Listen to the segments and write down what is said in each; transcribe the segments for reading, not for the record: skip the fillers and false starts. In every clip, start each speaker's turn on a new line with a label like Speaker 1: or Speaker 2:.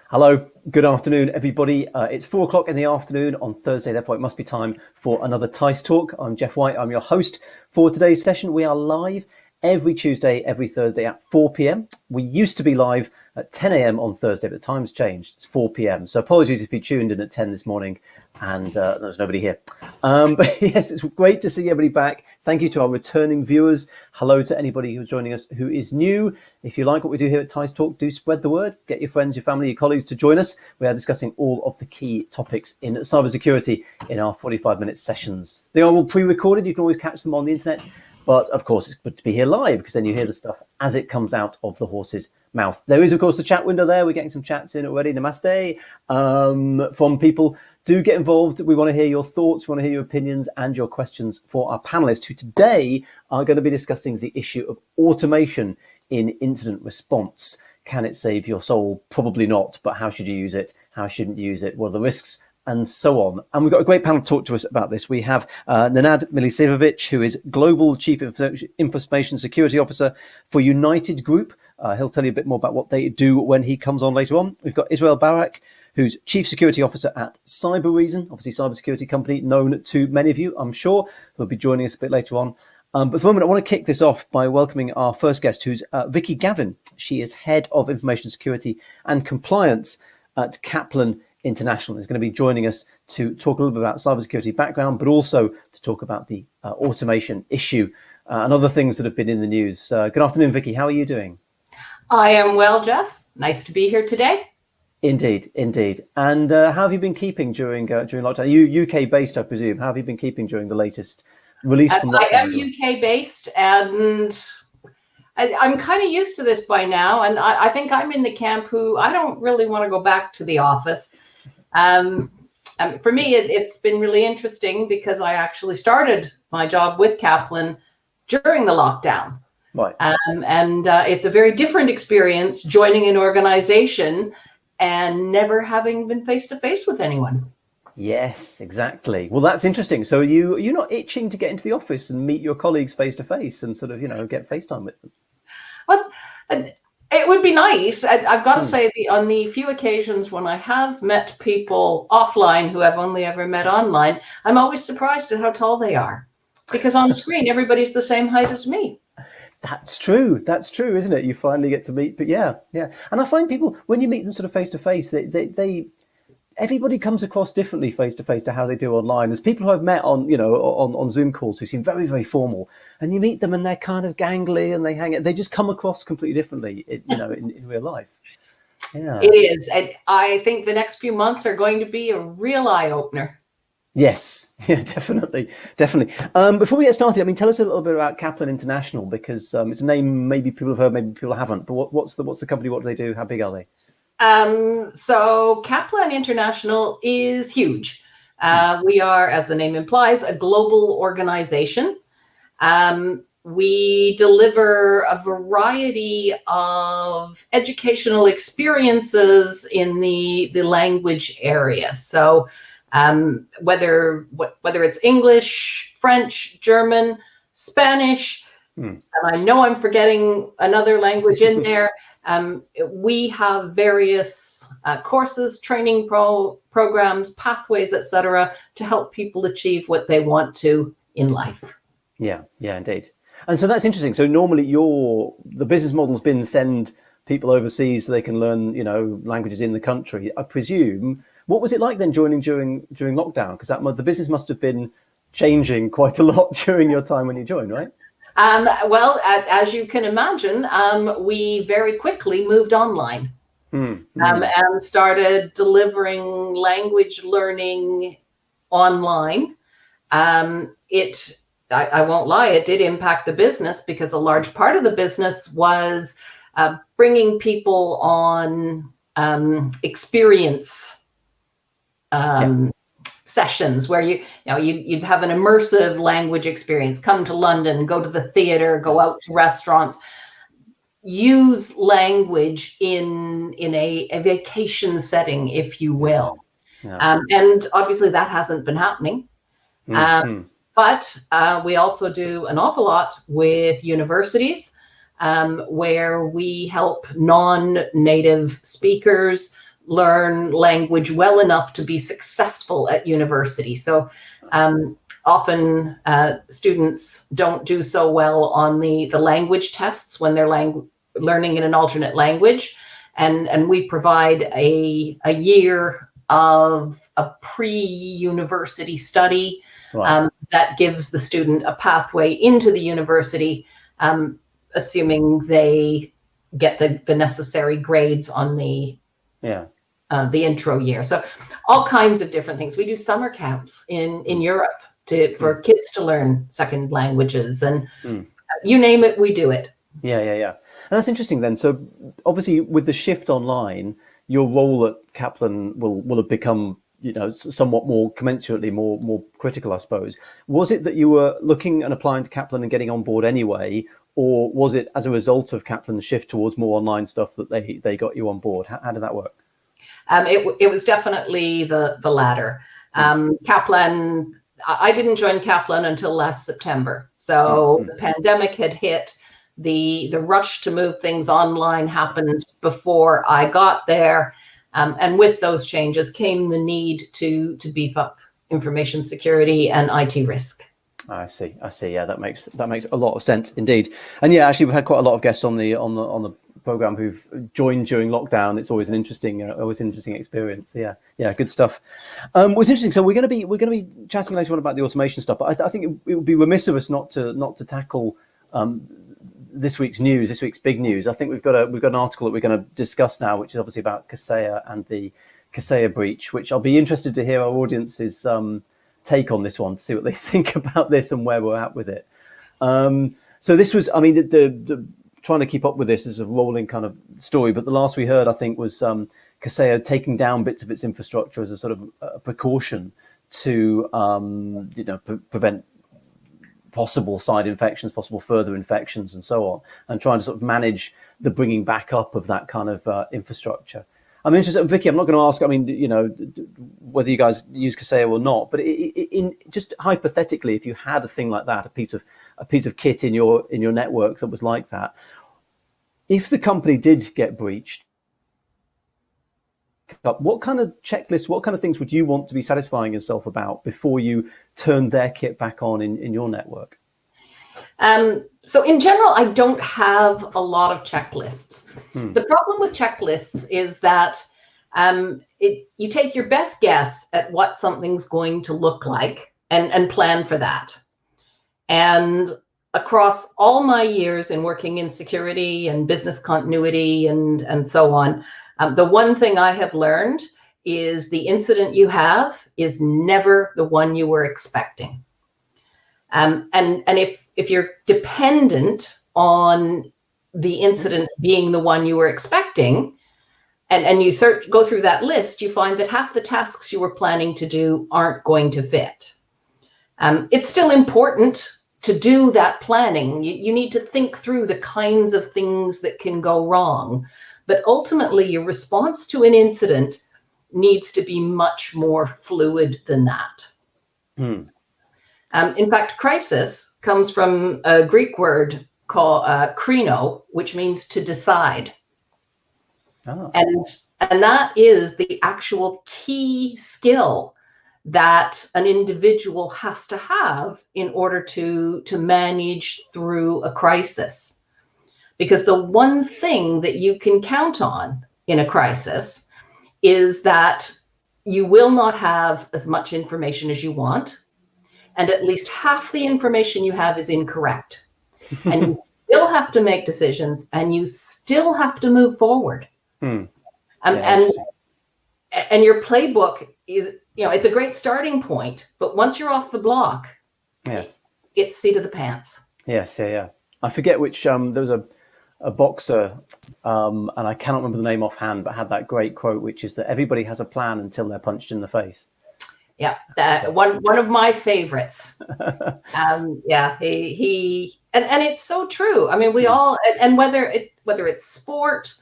Speaker 1: Hello, good afternoon, everybody. It's 4 o'clock in the afternoon on Thursday, therefore it must be time for another teissTalk. I'm Jeff White, I'm your host for today's session. We are live every Tuesday, every Thursday at 4 p.m. We used to be live at 10 a.m. on Thursday, but the time's changed. It's 4 p.m. So apologies if you tuned in at 10 this morning and there's nobody here. But yes, it's great to see everybody back. Thank you to our returning viewers. Hello to anybody who's joining us who is new. If you like what we do here at teissTalk, do spread the word. Get your friends, your family, your colleagues to join us. We are discussing all of the key topics in cybersecurity in our 45-minute sessions. They are all pre-recorded. You can always catch them on the internet. But of course, it's good to be here live because then you hear the stuff as it comes out of the horse's mouth. There is, of course, the chat window there. We're getting some chats in already. Namaste from people. Do get involved. We want to hear your thoughts. We want to hear your opinions and your questions for our panelists who today are going to be discussing the issue of automation in incident response. Can it save your soul? Probably not. But how should you use it? How shouldn't you use it? What are the risks? And so on. And we've got a great panel to talk to us about this. We have Nenad Milicevic, who is Global Chief Information Security Officer for United Group. He'll tell you a bit more about what they do when he comes on later on. We've got Israel Barak, who's Chief Security Officer at CyberReason, obviously cybersecurity company known to many of you, I'm sure, who'll be joining us a bit later on. But for the moment, I want to kick this off by welcoming our first guest, who's Vicky Gavin. She is Head of Information Security and Compliance at Kaplan International. Is going to be joining us to talk a little bit about cybersecurity background, but also to talk about the automation issue and other things that have been in the news. Good afternoon, Vicky. How are you doing?
Speaker 2: I am well, Jeff. Nice to be here today.
Speaker 1: Indeed, indeed. And how have you been keeping during lockdown? You UK based, I presume. How have you been keeping during the latest release from lockdown?
Speaker 2: I am UK based, and I'm kind of used to this by now. And I think I'm in the camp who I don't really want to go back to the office. For me, it's been really interesting because I actually started my job with Kaplan during the lockdown.
Speaker 1: Right.
Speaker 2: And it's a very different experience joining an organization and never having been face to face with anyone.
Speaker 1: Yes, exactly. Well, that's interesting. So you're not itching to get into the office and meet your colleagues face to face and sort of, get FaceTime with them?
Speaker 2: Well, it would be nice. I've got to say, on the few occasions when I have met people offline who I've only ever met online, I'm always surprised at how tall they are. Because on the screen, everybody's the same height as me.
Speaker 1: That's true, isn't it? You finally get to meet, but yeah. And I find people, when you meet them sort of face to face, they everybody comes across differently face to face to how they do online. There's people who I've met on Zoom calls who seem very, very formal, and you meet them and they're kind of gangly and they just come across completely differently, in real life. Yeah,
Speaker 2: it is. And I think the next few months are going to be a real eye opener.
Speaker 1: Yes, yeah, definitely. Before we get started, tell us a little bit about Kaplan International, because it's a name maybe people have heard, maybe people haven't. But what's the company? What do they do? How big are they?
Speaker 2: So Kaplan International is huge. We are, as the name implies, a global organization. We deliver a variety of educational experiences in the language area. So whether it's English, French, German, Spanish, and I know I'm forgetting another language in there. We have various courses, training programs, pathways, etc., to help people achieve what they want to in life.
Speaker 1: Yeah, indeed. And so that's interesting. So normally the business model's been send people overseas so they can learn, languages in the country. I presume. What was it like then joining during lockdown? Because the business must have been changing quite a lot during your time when you joined, right?
Speaker 2: Well, as you can imagine, we very quickly moved online and started delivering language learning online. I won't lie, it did impact the business because a large part of the business was bringing people on experience sessions where you'd have an immersive language experience, come to London, go to the theater, go out to restaurants, use language in a vacation setting, if you will. And obviously that hasn't been happening. But we also do an awful lot with universities where we help non-native speakers learn language well enough to be successful at university. So often students don't do so well on the language tests when they're learning in an alternate language. And we provide a year of a pre-university study that gives the student a pathway into the university, assuming they get the necessary grades on the intro year. So all kinds of different things. We do summer camps in Europe for kids to learn second languages, and you name it, we do it.
Speaker 1: Yeah. And that's interesting then. So obviously with the shift online, your role at Kaplan will have become, somewhat more commensurately, more critical, I suppose. Was it that you were looking and applying to Kaplan and getting on board anyway, or was it as a result of Kaplan's shift towards more online stuff that they got you on board? How did that work?
Speaker 2: It was definitely the latter. Kaplan, I didn't join Kaplan until last September. So the pandemic had hit. The rush to move things online happened before I got there. And with those changes came the need to beef up information security and IT risk. I see. Yeah, that makes a lot of sense indeed. And yeah, actually, we've had quite a lot of guests on the program who've joined during lockdown. It's always an interesting experience. Yeah, good stuff. What's interesting. So we're going to be chatting later on about the automation stuff. But I think it would be remiss of us not to tackle this week's big news. I think we've got an article that we're going to discuss now, which is obviously about Kaseya and the Kaseya breach, which I'll be interested to hear our audience's take on this one, to see what they think about this and where we're at with it. So this was, the trying to keep up with this is a rolling kind of story, but the last we heard, I think, was Kaseya taking down bits of its infrastructure as a sort of a precaution to prevent possible side infections, possible further infections, and so on, and trying to sort of manage the bringing back up of that kind of infrastructure. I'm interested, Vicky, I'm not going to ask, whether you guys use Kaseya or not, but in just hypothetically, if you had a thing like that, a piece of kit in your network that was like that, if the company did get breached, what kind of checklists, what kind of things would you want to be satisfying yourself about before you turn their kit back on in your network? So in general, I don't have a lot of checklists. The problem with checklists is that you take your best guess at what something's going to look like and plan for that. And across all my years in working in security and business continuity and so on, the one thing I have learned is the incident you have is never the one you were expecting. And if you're dependent on the incident being the one you were expecting, and you go through that list, you find that half the tasks you were planning to do aren't going to fit. It's still important to do that planning. You need to think through the kinds of things that can go wrong. But ultimately, your response to an incident needs to be much more fluid than that. In fact, crisis comes from a Greek word called krino, which means to decide. Oh. And that is the actual key skill that an individual has to have in order to manage through a crisis. Because the one thing that you can count on in a crisis is that you will not have as much information as you want, and at least half the information you have is incorrect. And you still have to make decisions, and you still have to move forward. And your playbook is, it's a great starting point, but once you're off the block, it's seat of the pants.
Speaker 1: Yes, yeah. I forget which, there was a boxer, and I cannot remember the name offhand, but had that great quote, which is that everybody has a plan until they're punched in the face.
Speaker 2: Yeah, one of my favorites. He and it's so true. I mean, we all, and whether it's sport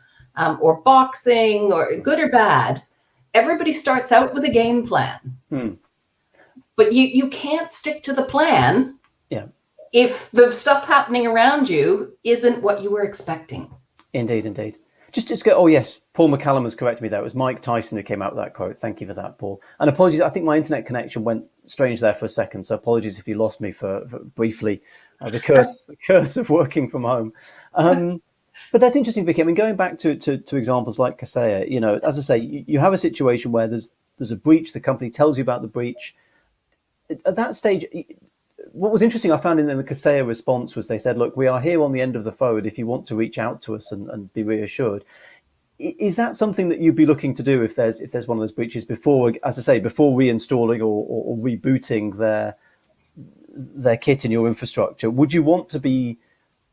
Speaker 2: or boxing or good or bad, everybody starts out with a game plan. But you can't stick to the plan. Yeah. If the stuff happening around you isn't what you were expecting.
Speaker 1: Indeed. Just go. Oh yes, Paul McCallum has corrected me there. It was Mike Tyson who came out with that quote. Thank you for that, Paul. And apologies. I think my internet connection went strange there for a second. So apologies if you lost me for briefly. The curse of working from home. But that's interesting, Vicky. I mean, going back to examples like Kaseya, as I say, you have a situation where there's a breach. The company tells you about the breach. At that stage, what was interesting I found in the Kaseya response was they said, look, we are here on the end of the phone if you want to reach out to us and be reassured. Is that something that you'd be looking to do if there's one of those breaches before, as I say, before reinstalling or rebooting their kit in your infrastructure? Would you want to be,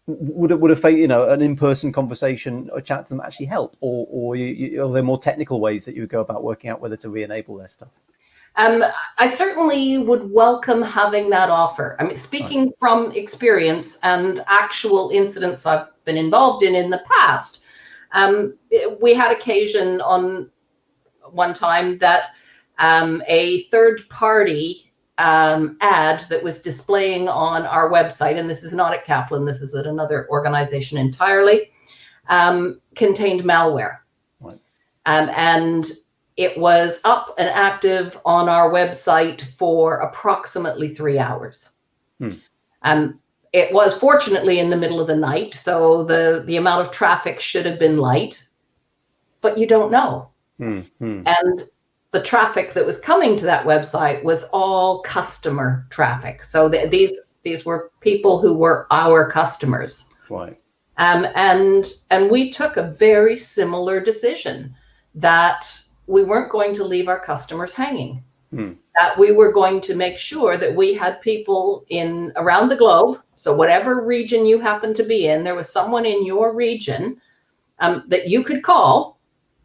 Speaker 1: would an in-person conversation or chat to them actually help? Or are there more technical ways that you would go about working out whether to re-enable their stuff?
Speaker 2: I certainly would welcome having that offer. I mean, speaking from experience and actual incidents I've been involved in the past, we had occasion on one time that a third party ad that was displaying on our website, and this is not at Kaplan, this is at another organization entirely, contained malware.
Speaker 1: Right.
Speaker 2: And it was up and active on our website for approximately 3 hours. It was fortunately in the middle of the night, so the amount of traffic should have been light, but you don't know. And the traffic that was coming to that website was all customer traffic. So these were people who were our customers.
Speaker 1: Right.
Speaker 2: And we took a very similar decision that we weren't going to leave our customers hanging. That we were going to make sure that we had people around the globe. So whatever region you happen to be in, there was someone in your region that you could call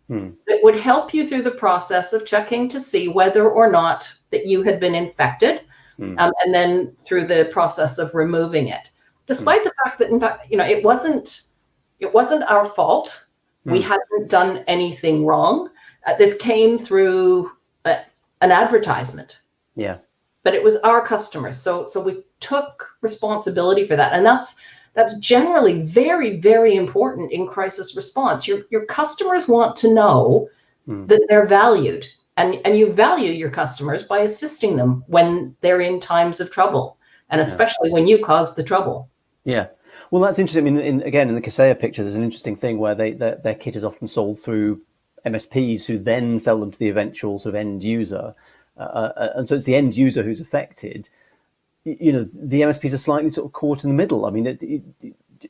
Speaker 2: that would help you through the process of checking to see whether or not that you had been infected, and then through the process of removing it. Despite the fact that, in fact, it wasn't our fault. We hadn't done anything wrong. This came through an advertisement.
Speaker 1: Yeah.
Speaker 2: But it was our customers. So we took responsibility for that. And that's generally very, very important in crisis response. Your customers want to know that they're valued. And you value your customers by assisting them when they're in times of trouble, and especially when you cause the trouble.
Speaker 1: Yeah. Well, that's interesting. I mean, in the Kaseya picture, there's an interesting thing where their kit is often sold through MSPs who then sell them to the eventual sort of end user. And so it's the end user who's affected. The MSPs are slightly sort of caught in the middle. I mean,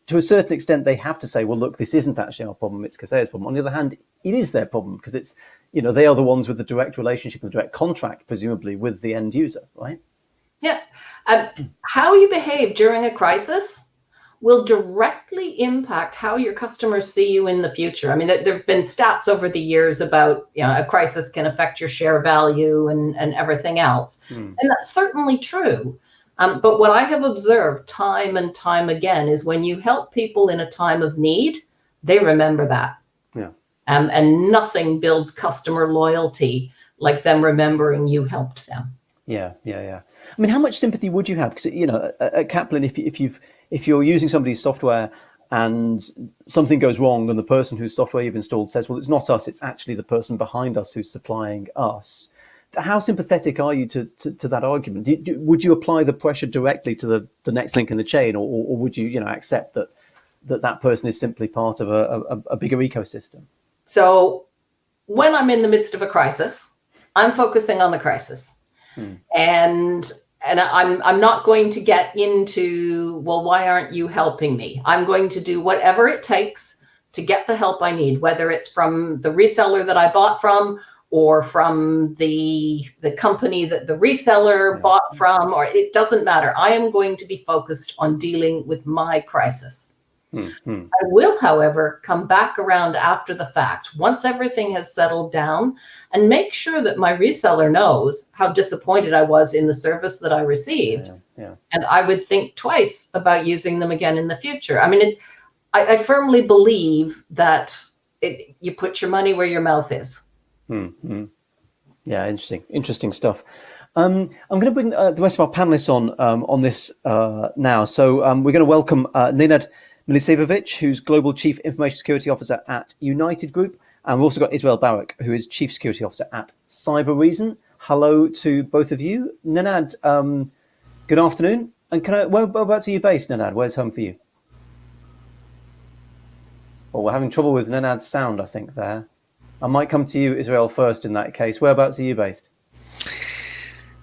Speaker 1: to a certain extent, they have to say, well, look, this isn't actually our problem, it's Kaseya's problem. On the other hand, it is their problem because it's, they are the ones with the direct relationship and the direct contract, presumably, with the end user, right?
Speaker 2: Yeah. How you behave during a crisis will directly impact how your customers see you in the future. I mean, there have been stats over the years about, a crisis can affect your share value and everything else. And that's certainly true. But what I have observed time and time again is when you help people in a time of need, they remember that.
Speaker 1: Yeah.
Speaker 2: And nothing builds customer loyalty like them remembering you helped them.
Speaker 1: Yeah. I mean, how much sympathy would you have? Because, at Kaplan, if you're using somebody's software and something goes wrong and the person whose software you've installed says, well, it's not us, it's actually the person behind us who's supplying us. How sympathetic are you to that argument? Would you apply the pressure directly to the next link in the chain, or would you, accept that person is simply part of a bigger ecosystem?
Speaker 2: So when I'm in the midst of a crisis, I'm focusing on the crisis. And I'm not going to get into, well, why aren't you helping me? I'm going to do whatever it takes to get the help I need, whether it's from the reseller that I bought from or from the company that the reseller bought from, or it doesn't matter. I am going to be focused on dealing with my crisis. I will, however, come back around after the fact, once everything has settled down, and make sure that my reseller knows how disappointed I was in the service that I received. And I would think twice about using them again in the future. I mean, I firmly believe that you put your money where your mouth is.
Speaker 1: Yeah, interesting stuff. I'm going to bring the rest of our panelists on this now. So we're going to welcome Nenad Milicevic, who's Global Chief Information Security Officer at United Group. And we've also got Israel Barak, who is Chief Security Officer at Cyber Hello to both of you. Nenad, good afternoon. And whereabouts are you based, Nenad? Where's home for you? Well, we're having trouble with Nenad's sound, I think, there. I might come to you, Israel, first in that case. Whereabouts are you based?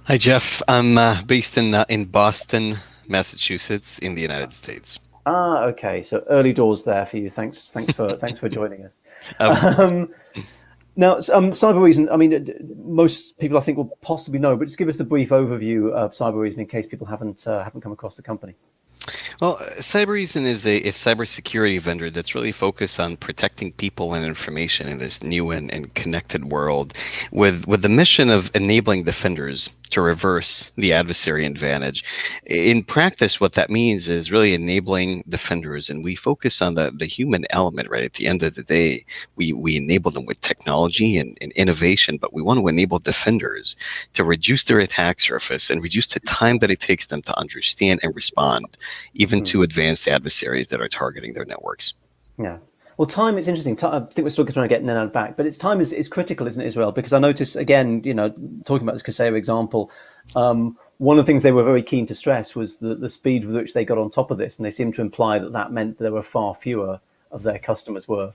Speaker 3: Hi, Jeff. I'm based in Boston, Massachusetts, in the United States.
Speaker 1: Ah, okay. So early doors there for you. Thanks for joining us. Now, Cyber. I mean, most people I think will possibly know, but just give us a brief overview of Cyber in case people haven't come across the company.
Speaker 3: Well, Cyber is a cybersecurity vendor that's really focused on protecting people and information in this new and connected world, with the mission of enabling defenders to reverse the adversary advantage. In practice, what that means is really enabling defenders, and we focus on the human element, right? At the end of the day, we enable them with technology and innovation, but we want to enable defenders to reduce their attack surface and reduce the time that it takes them to understand and respond, even to advanced adversaries that are targeting their networks.
Speaker 1: Yeah. Well, time is interesting. I think we're still trying to get Nenad back, but time is critical, isn't it, Israel? Because I noticed, again, talking about this Kaseya example, one of the things they were very keen to stress was the speed with which they got on top of this. And they seemed to imply that meant that there were far fewer of their customers were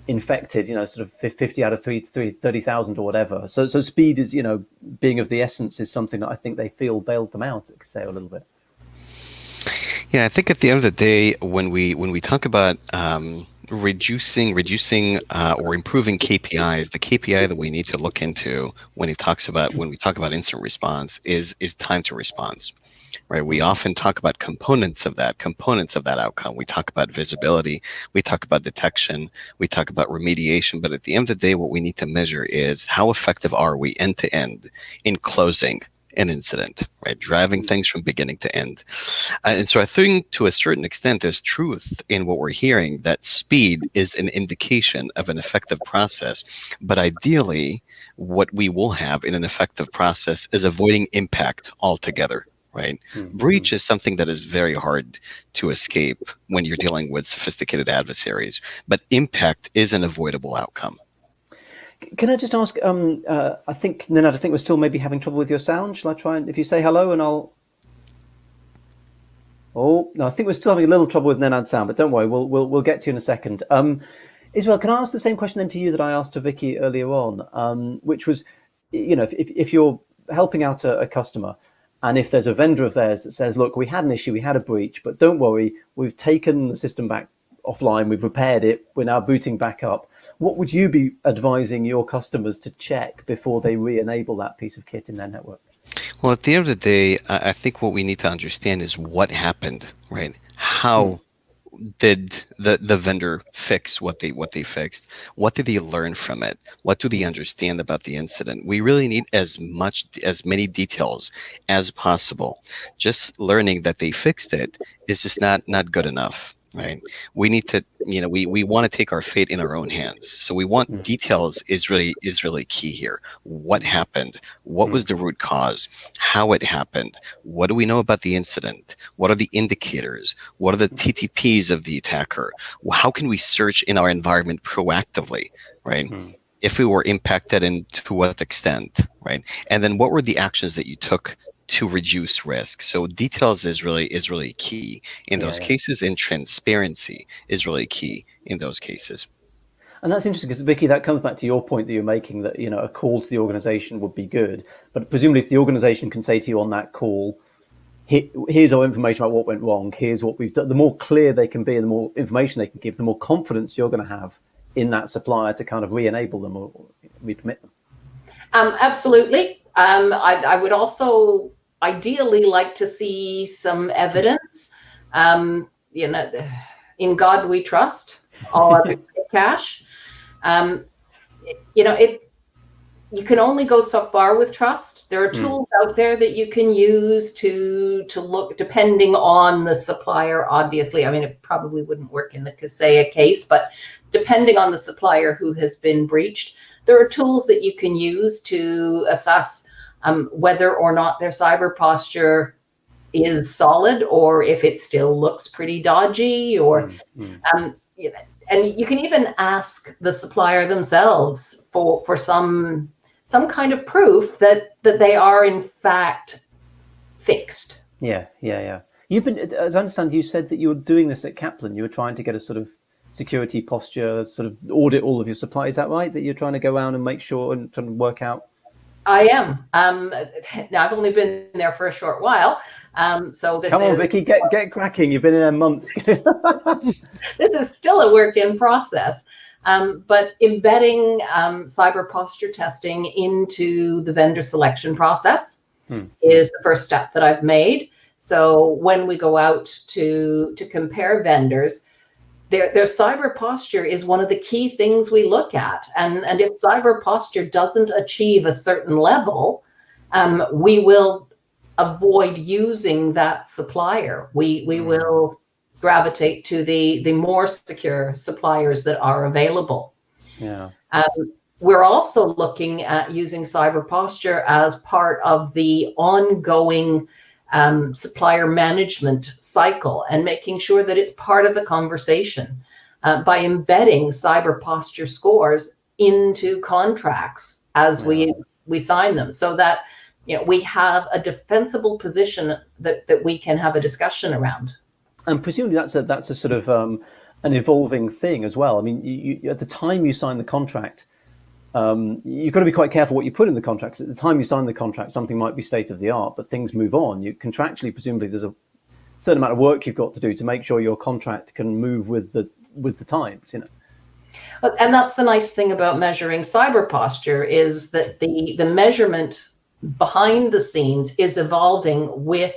Speaker 1: infected, sort of 50 out of 30,000 or whatever. So speed is, being of the essence is something that I think they feel bailed them out at Kaseya a little bit.
Speaker 3: Yeah, I think at the end of the day, when we talk about reducing or improving KPIs, the KPI that we need to look into when we talk about incident response is time to response. Right? We often talk about components of that outcome. We talk about visibility, we talk about detection, we talk about remediation, but at the end of the day, what we need to measure is how effective are we end to end in closing an incident, right? Driving things from beginning to end. And so I think to a certain extent, there's truth in what we're hearing, that speed is an indication of an effective process. But ideally, what we will have in an effective process is avoiding impact altogether, right? Mm-hmm. Breach is something that is very hard to escape when you're dealing with sophisticated adversaries, but impact is an avoidable outcome.
Speaker 1: Can I just ask, I think, Nenad, we're still maybe having trouble with your sound. Shall I try and, if you say hello and I'll... Oh, no, I think we're still having a little trouble with Nenad's sound, but don't worry, we'll get to you in a second. Israel, can I ask the same question then to you that I asked to Vicky earlier on, which was, if you're helping out a customer, and if there's a vendor of theirs that says, look, we had an issue, we had a breach, but don't worry, we've taken the system back offline, we've repaired it, we're now booting back up. What would you be advising your customers to check before they re-enable that piece of kit in their network?
Speaker 3: Well, at the end of the day, I think what we need to understand is what happened, right? How did the vendor fix what they fixed? What did they learn from it? What do they understand about the incident? We really need as many details as possible. Just learning that they fixed it is just not good enough. Right. We need to, we want to take our fate in our own hands. So we want details is really key here. What happened? What was the root cause? How it happened? What do we know about the incident? What are the indicators? What are the TTPs of the attacker? How can we search in our environment proactively? Right. If we were impacted, and to what extent, right? And then what were the actions that you took to reduce risk? So details is really key in those cases, and transparency is really key in those cases.
Speaker 1: And that's interesting because, Vicky, that comes back to your point that you're making, that a call to the organization would be good, but presumably if the organization can say to you on that call, here's our information about what went wrong, here's what we've done, the more clear they can be and the more information they can give, the more confidence you're going to have in that supplier to kind of re-enable them or recommit them.
Speaker 2: Absolutely. I would also ideally like to see some evidence. In God we trust, all other cash. You can only go so far with trust. There are tools out there that you can use to look, depending on the supplier, obviously. I mean, it probably wouldn't work in the Kaseya case, but depending on the supplier who has been breached, there are tools that you can use to assess whether or not their cyber posture is solid or if it still looks pretty dodgy, or you know, and you can even ask the supplier themselves for some kind of proof that they are in fact fixed.
Speaker 1: Yeah. You've been, as I understand, you said that you were doing this at Kaplan. You were trying to get a sort of security posture, sort of audit all of your suppliers. Is that right? That you're trying to go around and make sure and trying to work out?
Speaker 2: I am. Now I've only been there for a short while, so this
Speaker 1: Come on, Vicky, get cracking. You've been in there months.
Speaker 2: This is still a work in process. But embedding cyber posture testing into the vendor selection process is the first step that I've made. So when we go out to compare vendors, their cyber posture is one of the key things we look at. And if cyber posture doesn't achieve a certain level, we will avoid using that supplier. We will gravitate to the more secure suppliers that are available.
Speaker 1: Yeah.
Speaker 2: We're also looking at using cyber posture as part of the ongoing supplier management cycle and making sure that it's part of the conversation by embedding cyber posture scores into contracts as we sign them, so that we have a defensible position that we can have a discussion around.
Speaker 1: And presumably that's a sort of an evolving thing as well. I mean, you, at the time you sign the contract, you've got to be quite careful what you put in the contract. 'Cause at the time you sign the contract, something might be state of the art, but things move on. You contractually, presumably, there's a certain amount of work you've got to do to make sure your contract can move with the times.
Speaker 2: And that's the nice thing about measuring cyber posture, is that the measurement behind the scenes is evolving with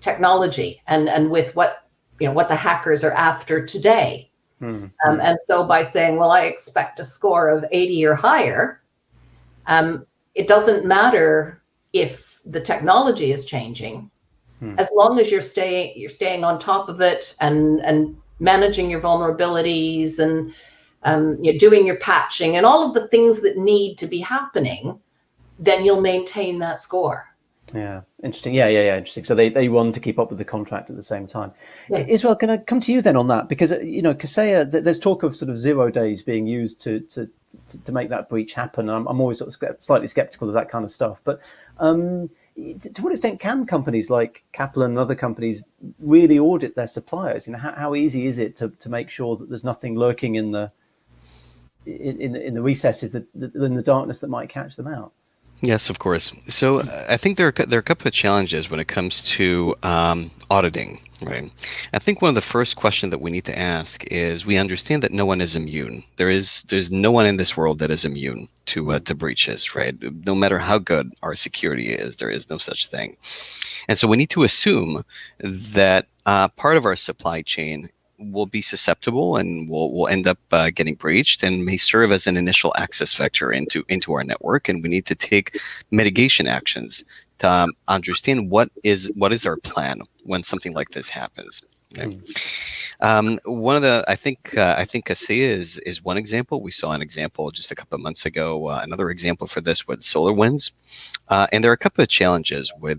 Speaker 2: technology and with what the hackers are after today. And so by saying, well, I expect a score of 80 or higher, it doesn't matter if the technology is changing, as long as you're staying on top of it and managing your vulnerabilities and you're doing your patching and all of the things that need to be happening, then you'll maintain that score.
Speaker 1: Yeah, interesting. Yeah, interesting. So they want to keep up with the contract at the same time. Yeah. Israel, can I come to you then on that? Because Kaseya, there's talk of sort of 0 days being used to make that breach happen. I'm always sort of slightly skeptical of that kind of stuff. But to what extent can companies like Kaplan and other companies really audit their suppliers? How easy is it to make sure that there's nothing lurking in the recesses, in the darkness that might catch them out?
Speaker 3: Yes, of course. So I think there are a couple of challenges when it comes to auditing, right? I think one of the first questions that we need to ask is, we understand that no one is immune. There's no one in this world that is immune to breaches, right? No matter how good our security is, there is no such thing. And so we need to assume that part of our supply chain will be susceptible and will end up getting breached and may serve as an initial access vector into our network. And we need to take mitigation actions to understand what is our plan when something like this happens. Okay? One of the I think Kaseya is one example. We saw an example just a couple of months ago. Another example for this was SolarWinds, and there are a couple of challenges with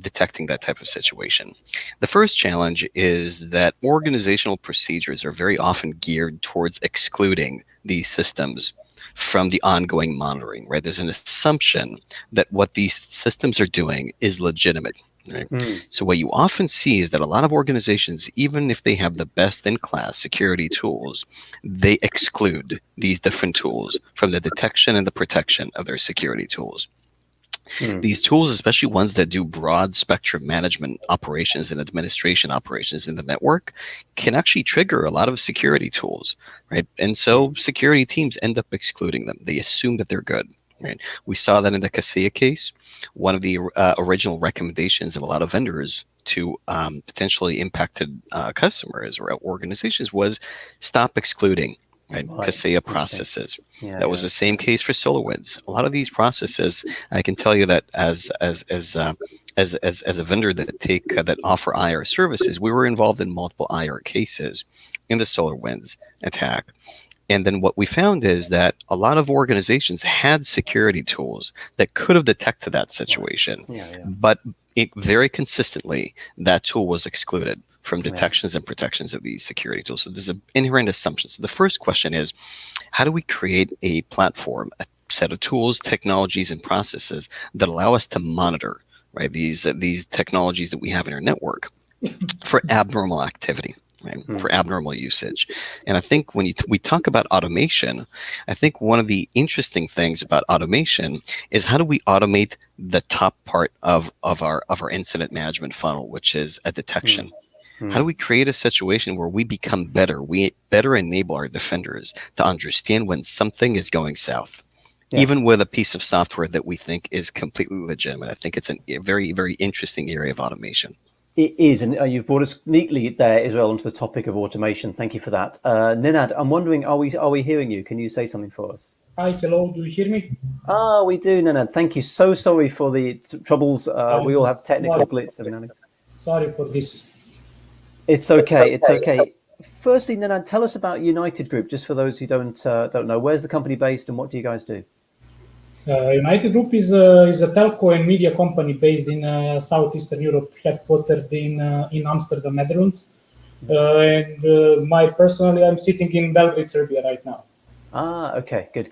Speaker 3: detecting that type of situation. The first challenge is that organizational procedures are very often geared towards excluding these systems from the ongoing monitoring. Right, there's an assumption that what these systems are doing is legitimate. Right? So what you often see is that a lot of organizations, even if they have the best-in-class security tools, they exclude these different tools from the detection and the protection of their security tools. These tools, especially ones that do broad spectrum management operations and administration operations in the network, can actually trigger a lot of security tools, right? And so security teams end up excluding them. They assume that they're good. Right. We saw that in the Kaseya case. One of the original recommendations of a lot of vendors to potentially impacted customers or organizations was stop excluding Kaseya processes. That was the same case for SolarWinds. A lot of these processes, I can tell you that as a vendor that offer IR services, we were involved in multiple IR cases in the SolarWinds attack. And then what we found is that a lot of organizations had security tools that could have detected that situation. But it very consistently, that tool was excluded from detections and protections of these security tools. So there's an inherent assumption. So the first question is, how do we create a platform, a set of tools, technologies, and processes that allow us to monitor, right, these technologies that we have in our network for abnormal activity, right, for abnormal usage? And I think when we talk about automation, I think one of the interesting things about automation is how do we automate the top part of our incident management funnel, which is a detection. How do we create a situation where we become better? We better enable our defenders to understand when something is going south, even with a piece of software that we think is completely legitimate. I think it's a very, very interesting area of automation.
Speaker 1: It is, and you've brought us neatly there as well onto the topic of automation. Thank you for that. Nenad, I'm wondering, are we hearing you? Can you say something for us?
Speaker 4: Hi, hello, do you hear me?
Speaker 1: Ah, we do, Nenad. Thank you. So sorry for the troubles. We all have technical glitches every now and then.
Speaker 4: Sorry for this.
Speaker 1: It's okay. It's okay. Firstly, Nenad, tell us about United Group, just for those who don't know. Where's the company based, and what do you guys do?
Speaker 4: United Group is a telco and media company based in Southeastern Europe, headquartered in Amsterdam, Netherlands. And personally, I'm sitting in Belgrade, Serbia right now.
Speaker 1: Ah, okay, good.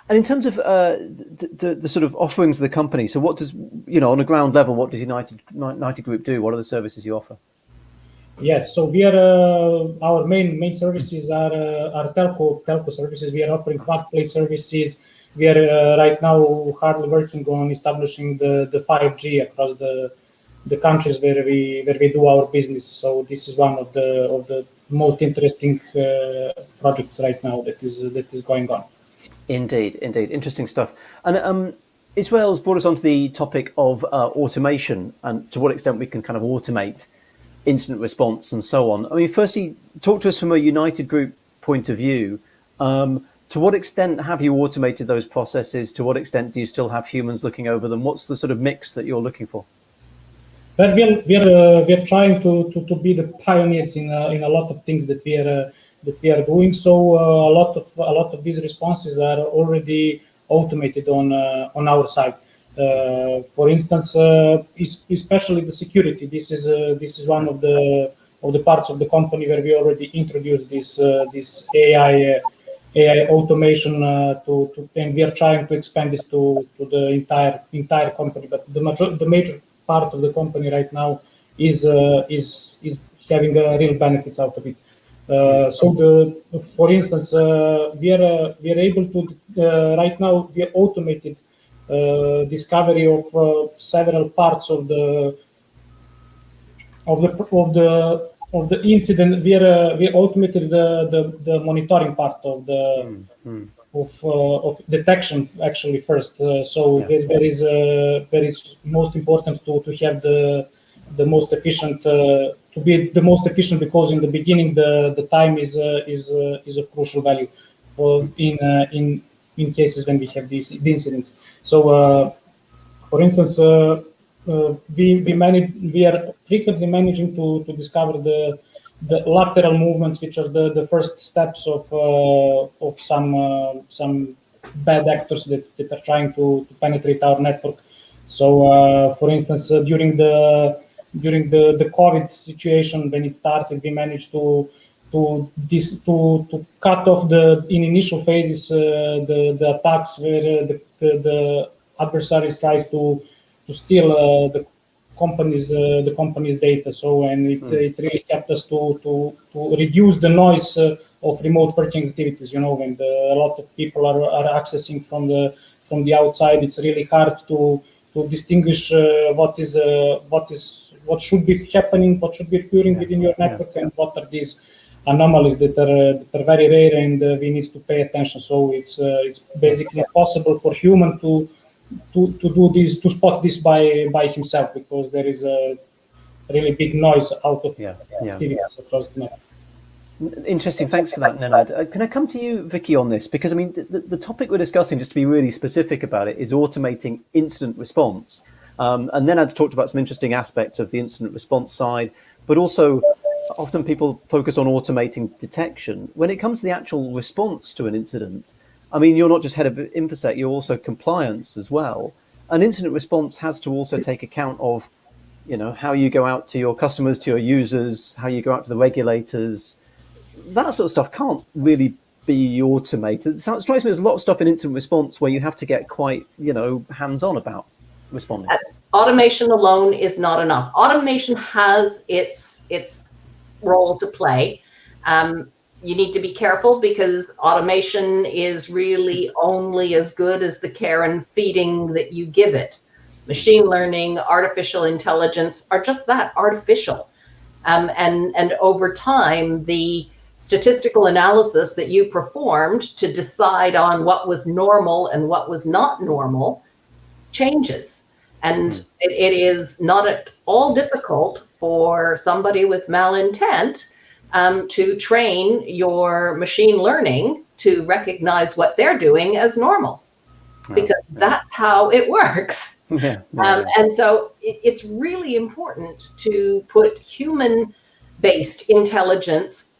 Speaker 1: And in terms of the sort of offerings of the company, so what does, on a ground level, what does United Group do? What are the services you offer?
Speaker 4: Yeah, so we are our main services are telco services. We are offering marketplace services. We are right now hardly working on establishing the 5G across the countries where we do our business. So this is one of the most interesting projects right now that is going on.
Speaker 1: Indeed, interesting stuff. And Israel's brought us onto the topic of automation and to what extent we can kind of automate incident response and so on. I mean, firstly, talk to us from a United Group point of view. To what extent have you automated those processes? To what extent do you still have humans looking over them? What's the sort of mix that you're looking for?
Speaker 4: Well, we are trying to be the pioneers in a lot of things that we are doing. So a lot of these responses are already automated on our side. For instance, especially the security. This is one of the parts of the company where we already introduced this AI automation and we are trying to expand it to the entire company. But the major part of the company right now is having real benefits out of it. For instance, we are able to right now we are automated discovery of several parts of the incident. We automated the monitoring part of the of detection actually first. There is most important to have the most efficient to be the most efficient, because in the beginning the time is of crucial value for in cases when we have the incidents. So for instance, we are frequently managing to discover the lateral movements, which are the first steps of some bad actors that are trying to penetrate our network. So for instance, during the COVID situation, when it started, we managed to cut off in initial phases the attacks where the adversaries try to steal the company's data. So and it really helped us to reduce the noise of remote working activities. When a lot of people are accessing from the outside, it's really hard to distinguish what should be happening, what should be occurring within your network, and what are these anomalies that are very rare and we need to pay attention. So it's basically impossible for human to do this, to spot this by himself, because there is a really big noise out of activities across the network.
Speaker 1: Interesting. Thanks for that, Nenad. Can I come to you, Vicky, on this? Because I mean, the topic we're discussing, just to be really specific about it, is automating incident response. And Nenad's talked about some interesting aspects of the incident response side, but also often people focus on automating detection. When it comes to the actual response to an incident, I mean, you're not just head of InfoSec, you're also compliance as well. an incident response has to also take account of, how you go out to your customers, to your users, how you go out to the regulators. That sort of stuff can't really be automated. It strikes me there's a lot of stuff in incident response where you have to get quite, hands-on about responding.
Speaker 2: Automation alone is not enough. Automation has its role to play. You need to be careful because automation is really only as good as the care and feeding that you give it. Machine learning, artificial intelligence are just that, artificial. And over time, the statistical analysis that you performed to decide on what was normal and what was not normal changes. And it is not at all difficult for somebody with malintent to train your machine learning to recognize what they're doing as normal, because that's how it works. And so it's really important to put human-based intelligence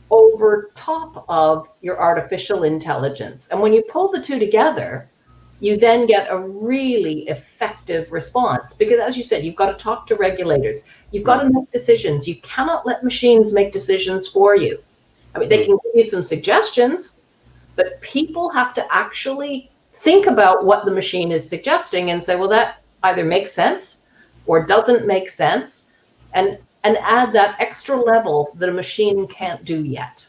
Speaker 2: over top of your artificial intelligence. And when you pull the two together, you then get a really effective response. Because as you said, you've got to talk to regulators. You've got to make decisions. You cannot let machines make decisions for you. I mean, they can give you some suggestions, but people have to actually think about what the machine is suggesting and say, well, that either makes sense or doesn't make sense, and add that extra level that a machine can't do yet.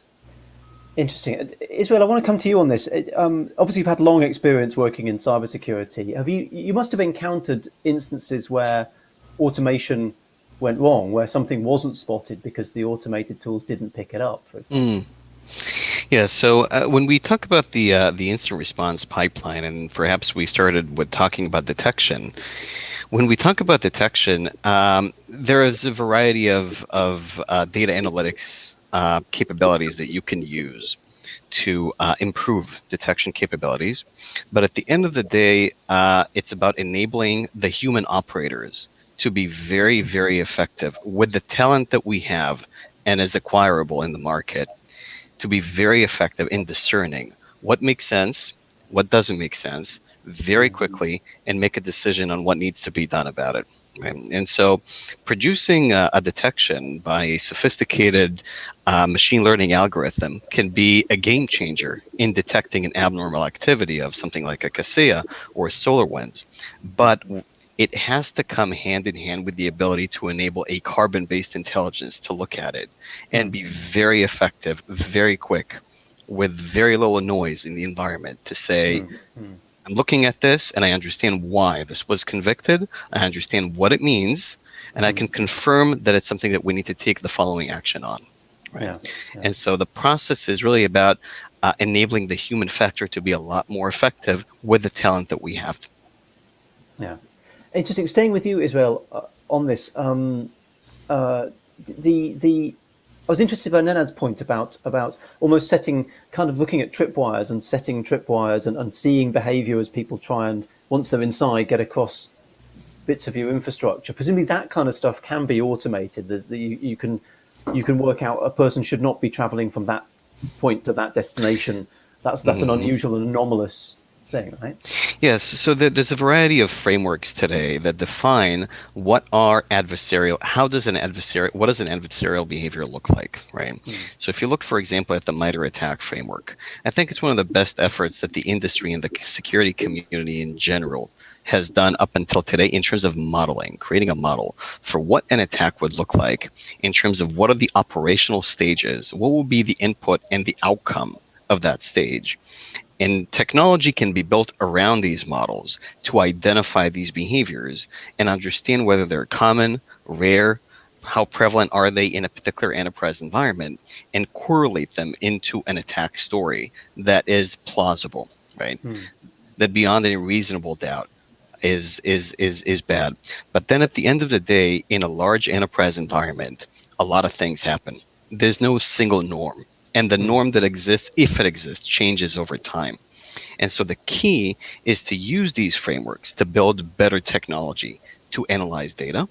Speaker 1: Interesting. Israel, I want to come to you on this. Obviously, you've had long experience working in cybersecurity. You must have encountered instances where automation went wrong, where something wasn't spotted because the automated tools didn't pick it up, for example.
Speaker 3: Yeah, so when we talk about the incident response pipeline, and perhaps we started with talking about detection, when we talk about detection, there is a variety of data analytics capabilities that you can use to improve detection capabilities. But at the end of the day, it's about enabling the human operators to be very, very effective with the talent that we have and is acquirable in the market, to be very effective in discerning what makes sense, what doesn't make sense, very quickly, and make a decision on what needs to be done about it. Right? And so producing a detection by a sophisticated machine learning algorithm can be a game changer in detecting an abnormal activity of something like a Kaseya or SolarWinds. But it has to come hand in hand with the ability to enable a carbon-based intelligence to look at it and be very effective, very quick, with very little noise in the environment to say, I'm looking at this and I understand why this was convicted. I understand what it means, and I can confirm that it's something that we need to take the following action on. Right? And so the process is really about enabling the human factor to be a lot more effective with the talent that we have.
Speaker 1: Yeah. Interesting. Staying with you, Israel, on this, I was interested by Nenad's point about almost setting, kind of looking at tripwires and setting tripwires and seeing behavior as people try and, once they're inside, get across bits of your infrastructure. Presumably that kind of stuff can be automated. You can work out a person should not be traveling from that point to that destination. That's an unusual and anomalous thing, right?
Speaker 3: Yes, so there's a variety of frameworks today that define what are adversarial, what does an adversarial behavior look like, right? So if you look, for example, at the MITRE ATT&CK framework, I think it's one of the best efforts that the industry and the security community in general has done up until today in terms of modeling, creating a model for what an attack would look like in terms of what are the operational stages, what will be the input and the outcome of that stage. And technology can be built around these models to identify these behaviors and understand whether they're common, rare, how prevalent are they in a particular enterprise environment, and correlate them into an attack story that is plausible, right? That beyond any reasonable doubt is bad. But then at the end of the day, in a large enterprise environment, a lot of things happen. There's no single norm. And the norm that exists, if it exists, changes over time. And so the key is to use these frameworks to build better technology to analyze data,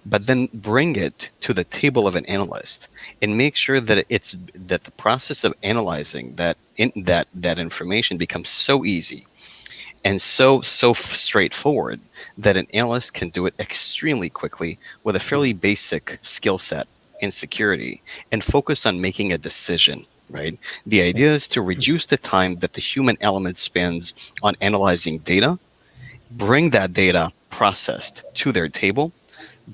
Speaker 3: but then bring it to the table of an analyst and make sure that the process of analyzing that information becomes so easy and so straightforward that an analyst can do it extremely quickly with a fairly basic skill set in security and focus on making a decision, right? The idea is to reduce the time that the human element spends on analyzing data, bring that data processed to their table,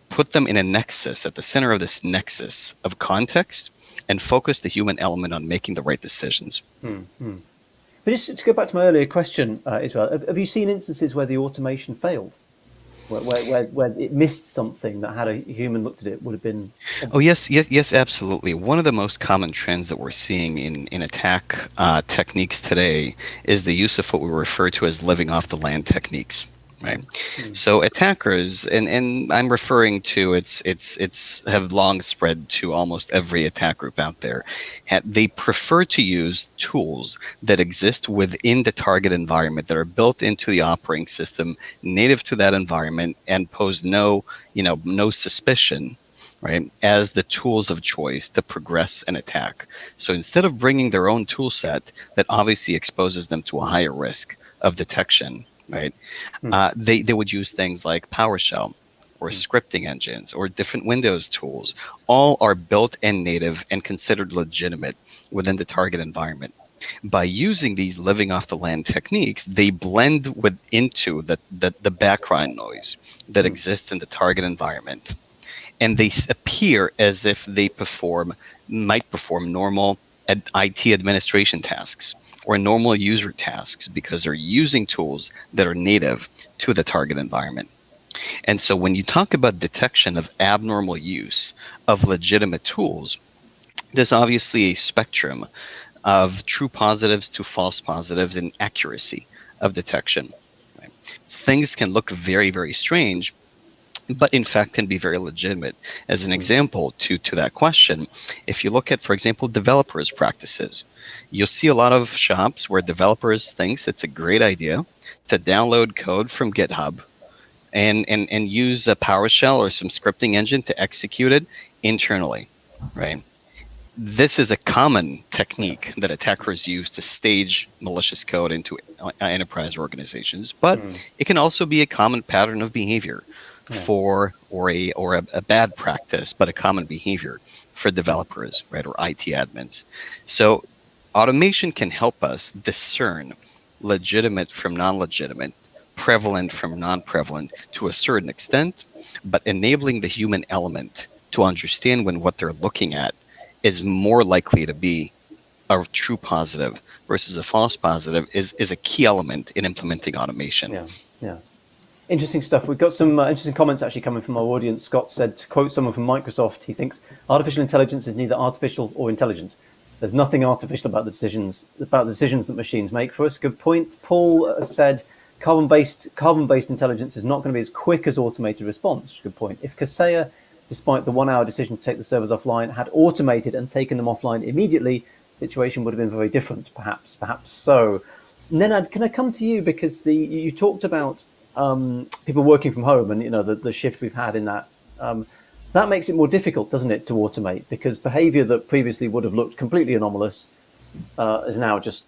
Speaker 3: put them in a nexus, at the center of this nexus of context, and focus the human element on making the right decisions.
Speaker 1: But just to go back to my earlier question, Israel, have you seen instances where the automation failed? Where it missed something that had a human looked at it would have been...
Speaker 3: Oh, yes, absolutely. One of the most common trends that we're seeing in attack techniques today is the use of what we refer to as living off the land techniques. Right. So attackers, and I'm referring to it's have long spread to almost every attack group out there. They prefer to use tools that exist within the target environment, that are built into the operating system, native to that environment, and pose no suspicion, right, as the tools of choice to progress an attack. So instead of bringing their own tool set that obviously exposes them to a higher risk of detection, right, they would use things like PowerShell or scripting engines or different Windows tools. All are built and native and considered legitimate within the target environment. By using these living off the land techniques, they blend into the background noise that exists in the target environment, and they appear as if they might perform normal IT administration tasks or normal user tasks, because they're using tools that are native to the target environment. And so when you talk about detection of abnormal use of legitimate tools, there's obviously a spectrum of true positives to false positives in accuracy of detection. Right? Things can look very, very strange, but in fact can be very legitimate. As an example to that question, if you look at, for example, developers' practices, you'll see a lot of shops where developers thinks it's a great idea to download code from GitHub and use a PowerShell or some scripting engine to execute it internally, right? This is a common technique that attackers use to stage malicious code into enterprise organizations, but it can also be a common pattern of behavior for a bad practice, but a common behavior for developers, right, or IT admins. So automation can help us discern legitimate from non-legitimate, prevalent from non-prevalent to a certain extent, but enabling the human element to understand when what they're looking at is more likely to be a true positive versus a false positive is a key element in implementing automation.
Speaker 1: Yeah. Interesting stuff. We've got some interesting comments actually coming from our audience. Scott said, to quote someone from Microsoft, he thinks artificial intelligence is neither artificial or intelligent. There's nothing artificial about the decisions that machines make for us. Good point. Paul said, carbon-based intelligence is not going to be as quick as automated response. Good point. If Kaseya, despite the 1 hour decision to take the servers offline, had automated and taken them offline immediately, the situation would have been very different, perhaps so. Nenad, can I come to you, because you talked about people working from home and the shift we've had in that. That makes it more difficult, doesn't it, to automate, because behavior that previously would have looked completely anomalous is now just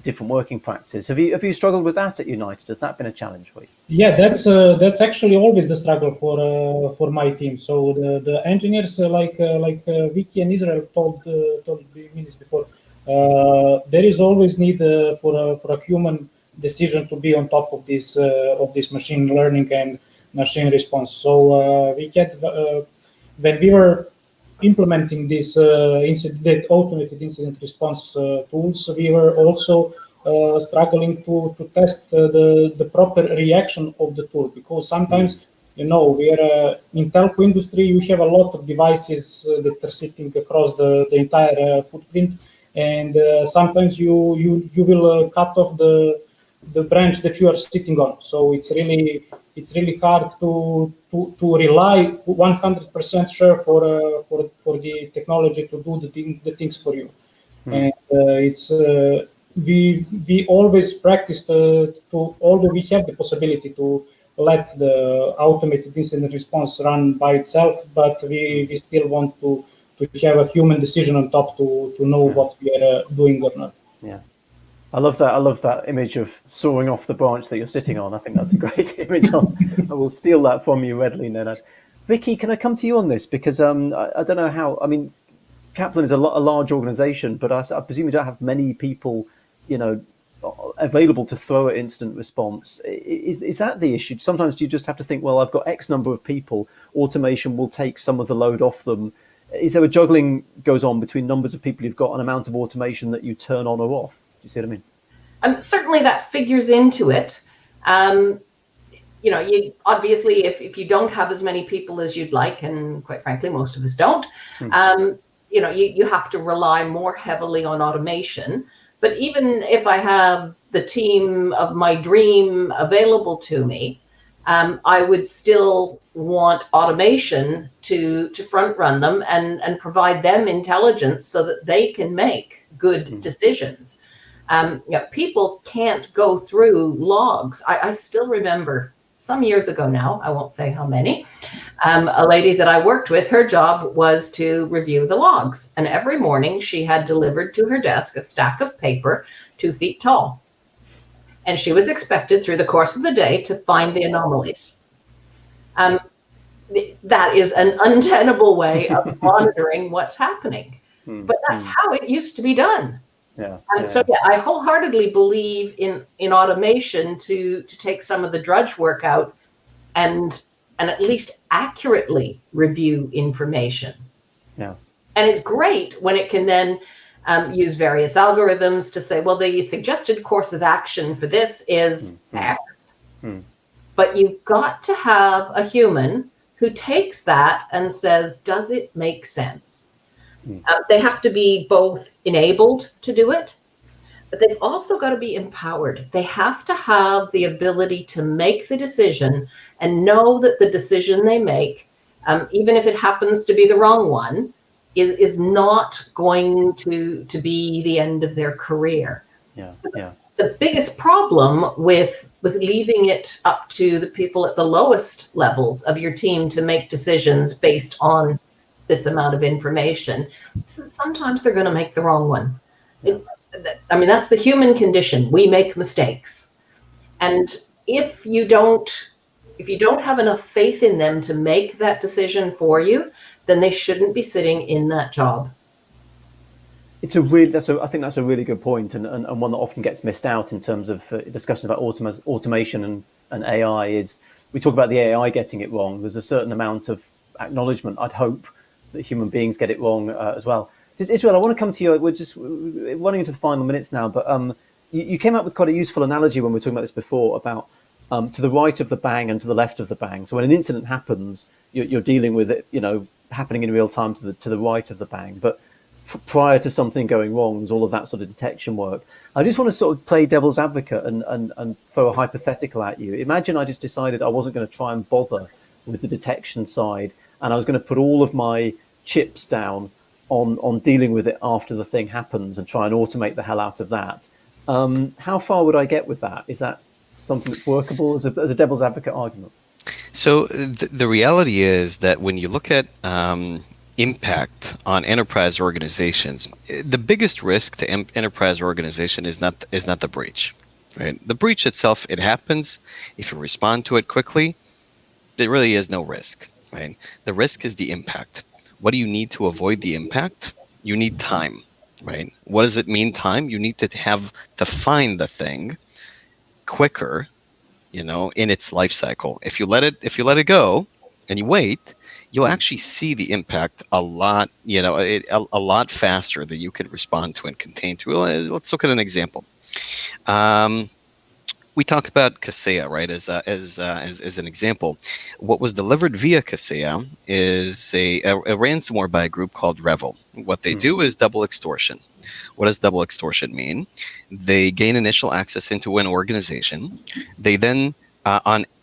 Speaker 1: different working practices. Have you struggled with that at United? Has that been a challenge for you?
Speaker 4: Yeah, that's actually always the struggle for my team. So the engineers like Vicky and Israel told minutes before, there is always need for a human decision to be on top of this machine learning and machine response. So we had when we were implementing this automated incident response tools, we were also struggling to test the proper reaction of the tool, because sometimes we are in telco industry, you have a lot of devices that are sitting across the entire footprint, and sometimes you will cut off the branch that you are sitting on. So it's really hard to rely 100% sure for the technology to do the things for you. And it's we always practice although we have the possibility to let the automated incident response run by itself, but we still want to have a human decision on top to know what we are doing or not.
Speaker 1: Yeah. I love that. I love that image of soaring off the branch that you're sitting on. I think that's a great image. I will steal that from you readily, Nenad. Vicky, can I come to you on this? Because I don't know how. I mean, Kaplan is a large organization, but I presume you don't have many people, available to throw at incident response. Is that the issue? Sometimes do you just have to think, well, I've got X number of people, automation will take some of the load off them. Is there a juggling goes on between numbers of people you've got and amount of automation that you turn on or off? Do you see what I mean?
Speaker 2: Certainly that figures into it. You obviously, if you don't have as many people as you'd like, and quite frankly, most of us don't, you have to rely more heavily on automation. But even if I have the team of my dream available to me, I would still want automation to front run them and provide them intelligence so that they can make good decisions. People can't go through logs. I still remember some years ago now, I won't say how many, a lady that I worked with, her job was to review the logs. And every morning she had delivered to her desk a stack of paper 2 feet tall. And she was expected through the course of the day to find the anomalies. That is an untenable way of monitoring what's happening. But that's how it used to be done. So I wholeheartedly believe in automation to take some of the drudge work out and at least accurately review information. And it's great when it can then use various algorithms to say, well, the suggested course of action for this is X. But you've got to have a human who takes that and says, does it make sense? They have to be both enabled to do it, but they've also got to be empowered. They have to have the ability to make the decision and know that the decision they make, even if it happens to be the wrong one, is not going to be the end of their career. The biggest problem with leaving it up to the people at the lowest levels of your team to make decisions based on this amount of information, sometimes they're going to make the wrong one. That's the human condition. We make mistakes. And if you don't have enough faith in them to make that decision for you, then they shouldn't be sitting in that job.
Speaker 1: I think that's a really good point, and one that often gets missed out in terms of discussions about automation and AI. Is we talk about the AI getting it wrong. There's a certain amount of acknowledgement, I'd hope, that human beings get it wrong as well. Israel, I want to come to you. We're just running into the final minutes now, but you came up with quite a useful analogy when we were talking about this before about to the right of the bang and to the left of the bang. So when an incident happens, you're dealing with it, happening in real time to the right of the bang. But prior to something going wrong, there's all of that sort of detection work. I just want to sort of play devil's advocate and throw a hypothetical at you. Imagine I just decided I wasn't going to try and bother with the detection side, and I was going to put all of my chips down on dealing with it after the thing happens and try and automate the hell out of that. How far would I get with that? Is that something that's workable as a devil's advocate argument?
Speaker 3: So the reality is that when you look at impact on enterprise organizations, the biggest risk to enterprise organization is not the breach, right? The breach itself, it happens. If you respond to it quickly, there really is no risk, right? The risk is the impact. What do you need to avoid the impact? You need time, right? What does it mean, time? You need to find the thing quicker, in its life cycle. If you let it go and you wait, you'll actually see the impact a lot, a lot faster than you can respond to and contain to. Let's look at an example. We talk about Kaseya, right, as an example. What was delivered via Kaseya is a ransomware by a group called Revel. What they do is double extortion. What does double extortion mean? They gain initial access into an organization. They then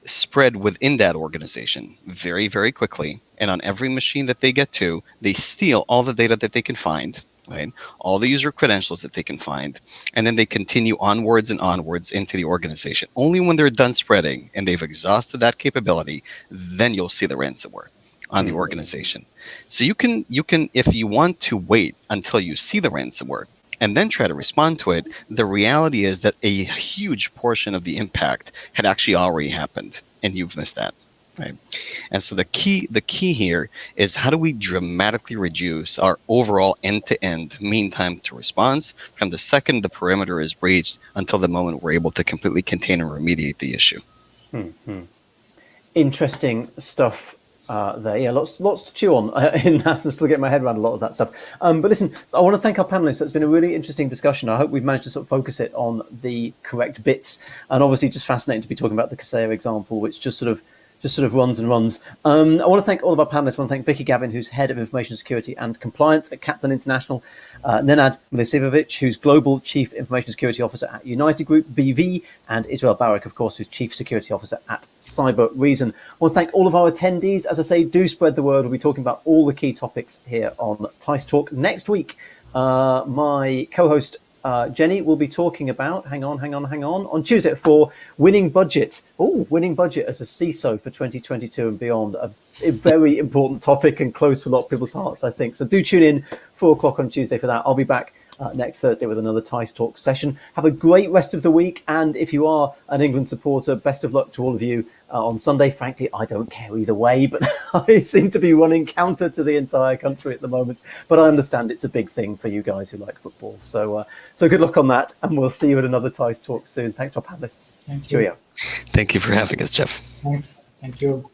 Speaker 3: spread within that organization very, very quickly. And on every machine that they get to, they steal all the data that they can find, right? All the user credentials that they can find. And then they continue onwards and onwards into the organization. Only when they're done spreading and they've exhausted that capability, then you'll see the ransomware on the organization. So you can, if you want to wait until you see the ransomware, and then try to respond to it, the reality is that a huge portion of the impact had actually already happened, and you've missed that, right? And so the key here is, how do we dramatically reduce our overall end-to-end mean time to response from the second the perimeter is breached until the moment we're able to completely contain and remediate the issue.
Speaker 1: Interesting stuff there. Yeah, lots to chew on in that. I'm still getting my head around a lot of that stuff. But listen, I want to thank our panelists. It's been a really interesting discussion. I hope we've managed to sort of focus it on the correct bits. And obviously just fascinating to be talking about the Kaseya example, which just sort of runs and runs. I want to thank all of our panelists. I want to thank Vicky Gavin, who's Head of Information Security and Compliance at Kaplan International, Nenad Milicevic, who's Global Chief Information Security Officer at United Group BV, and Israel Barak, of course, who's Chief Security Officer at Cyber Reason. I want to thank all of our attendees. As I say, do spread the word. We'll be talking about all the key topics here on teissTalk next week. My co-host Jenny will be talking about, hang on Tuesday at 4, winning budget. Winning budget as a CISO for 2022 and beyond. A very important topic and close to a lot of people's hearts, I think. So do tune in 4 o'clock on Tuesday for that. I'll be back next Thursday with another teissTalk session. Have a great rest of the week. And if you are an England supporter, best of luck to all of you on Sunday. Frankly, I don't care either way, but I seem to be running counter to the entire country at the moment. But I understand it's a big thing for you guys who like football. So good luck on that. And we'll see you at another teissTalk soon. Thanks to our panelists.
Speaker 4: Thank you.
Speaker 1: Cheerio.
Speaker 3: Thank you for having us, Jeff.
Speaker 4: Thanks. Thank you.